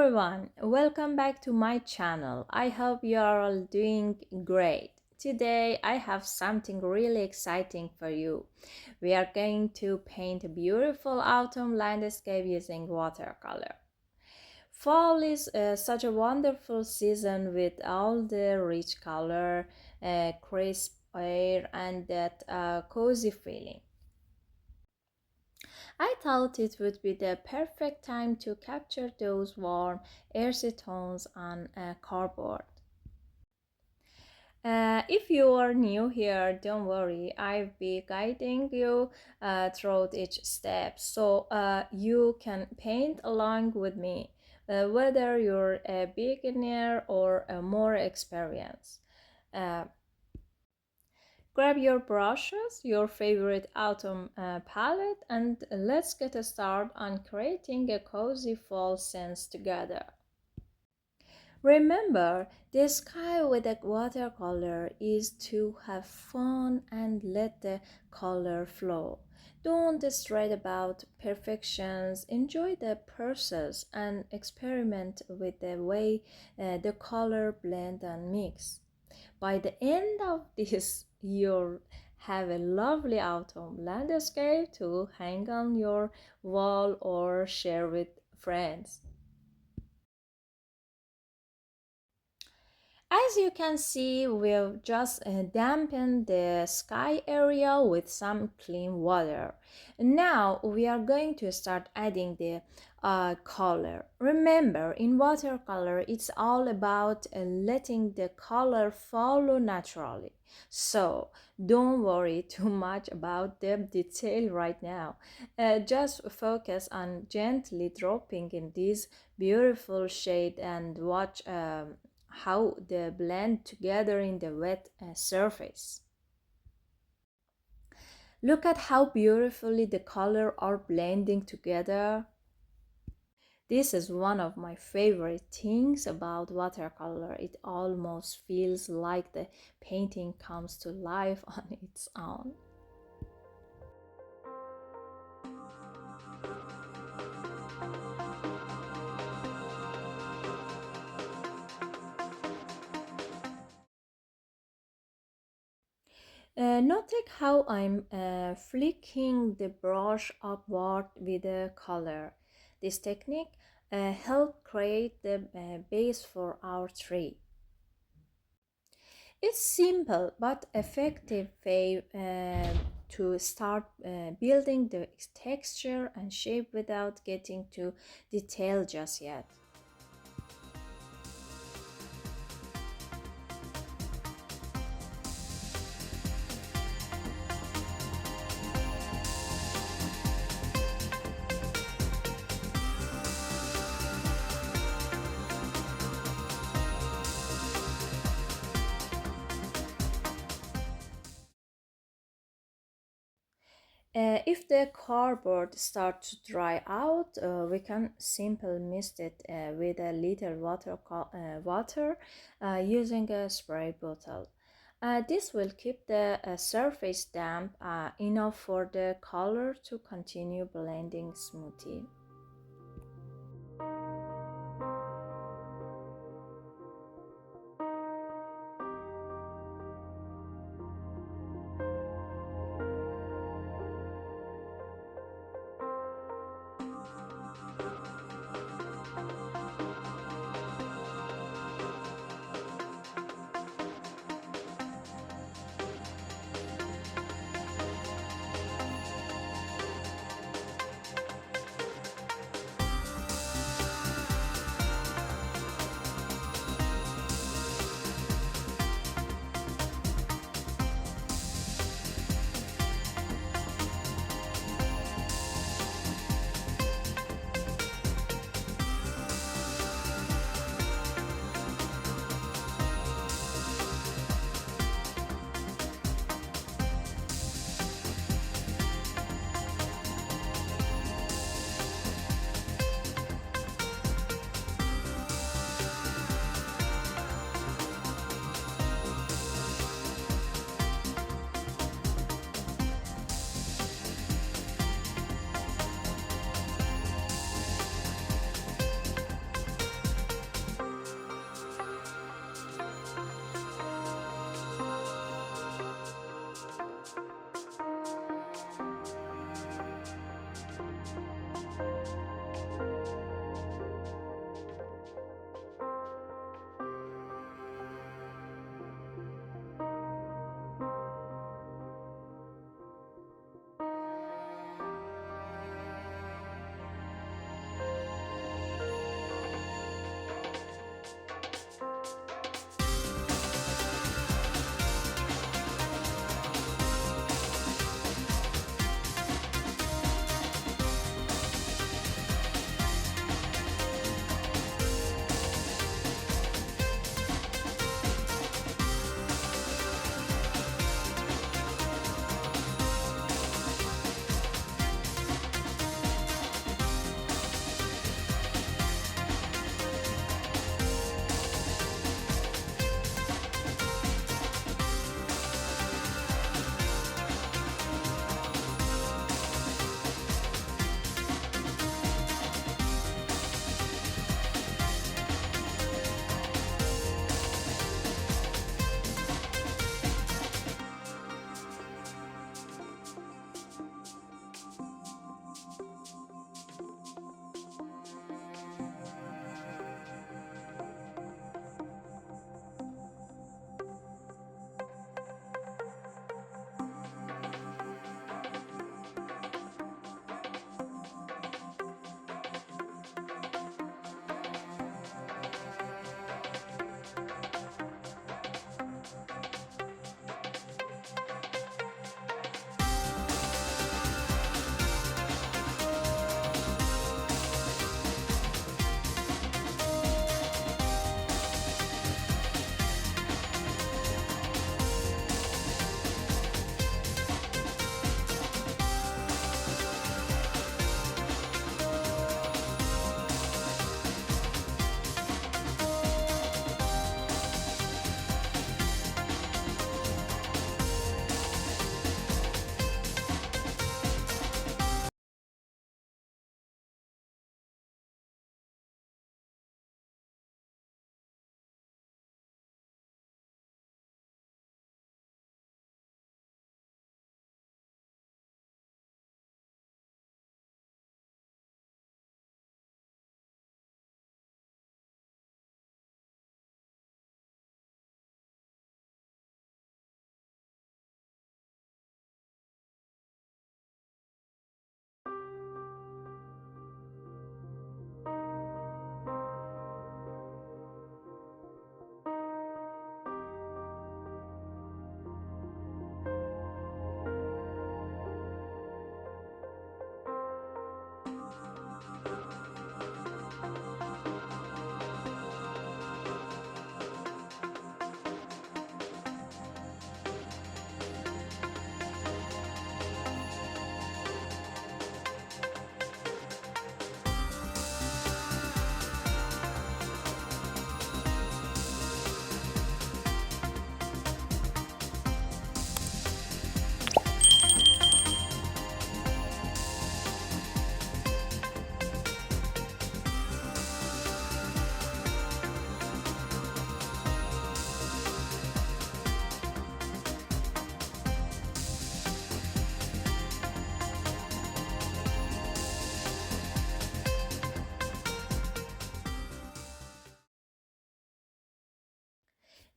everyone, welcome back to my channel. I hope you are all doing great. Today I have something really exciting for you. We are going to paint a beautiful autumn landscape using watercolor. Fall is such a wonderful season with all the rich color, crisp air, and that cozy feeling. I thought it would be the perfect time to capture those warm, earthy tones on cardboard. If you are new here, don't worry, I'll be guiding you through each step so you can paint along with me, whether you're a beginner or a more experienced. Uh, Grab your brushes, your favorite autumn palette, and let's get started on creating a cozy fall scene together. Remember, the sky with a watercolor is to have fun and let the color flow. Don't stress about perfections, enjoy the process and experiment with the way the color blend and mix. By the end of this, you'll have a lovely autumn landscape to hang on your wall or share with friends. As you can see, we've just dampened the sky area with some clean water. Now we are going to start adding the color. Remember, in watercolor, it's all about letting the color follow naturally. So don't worry too much about the detail right now. Just focus on gently dropping in this beautiful shade and watch how they blend together in the wet surface. Look at how beautifully the colors are blending together. This is one of my favorite things about watercolor. It almost feels like the painting comes to life on its own. Notice how I'm flicking the brush upward with the color. This technique helps create the base for our tree. It's simple but effective way to start building the texture and shape without getting too detailed just yet. If the cardboard starts to dry out, we can simply mist it with a little water using a spray bottle. This will keep the surface damp enough for the color to continue blending smoothly.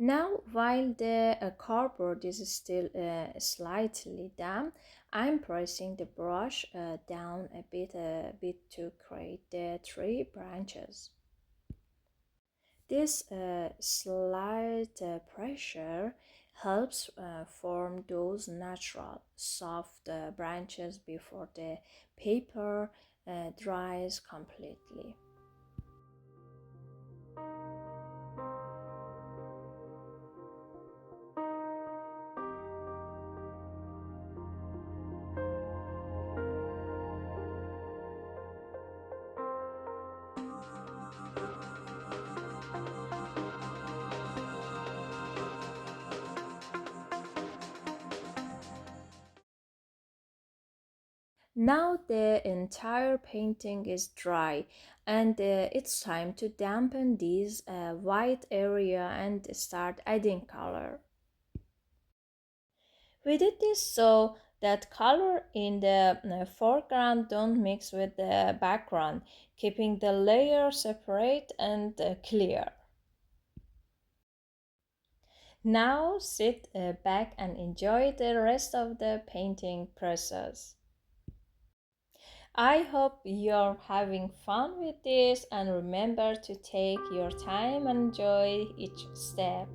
Now, while the cardboard is still slightly damp, I'm pressing the brush down a bit to create the tree branches. This slight pressure helps form those natural, soft branches before the paper dries completely. Now the entire painting is dry and it's time to dampen this white area and start adding color. We did this so that color in the foreground don't mix with the background, keeping the layer separate and clear. Now sit back and enjoy the rest of the painting process. I hope you're having fun with this and remember to take your time and enjoy each step.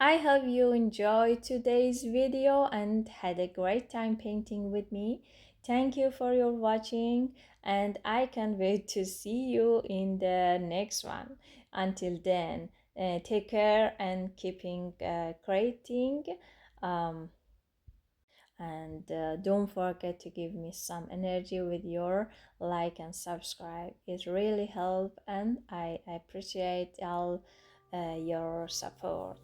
I hope you enjoyed today's video and had a great time painting with me. Thank you for your watching, and I can't wait to see you in the next one. Until then, take care and keeping creating. Um, and don't forget to give me some energy with your like and subscribe. It really help, and I appreciate all your support.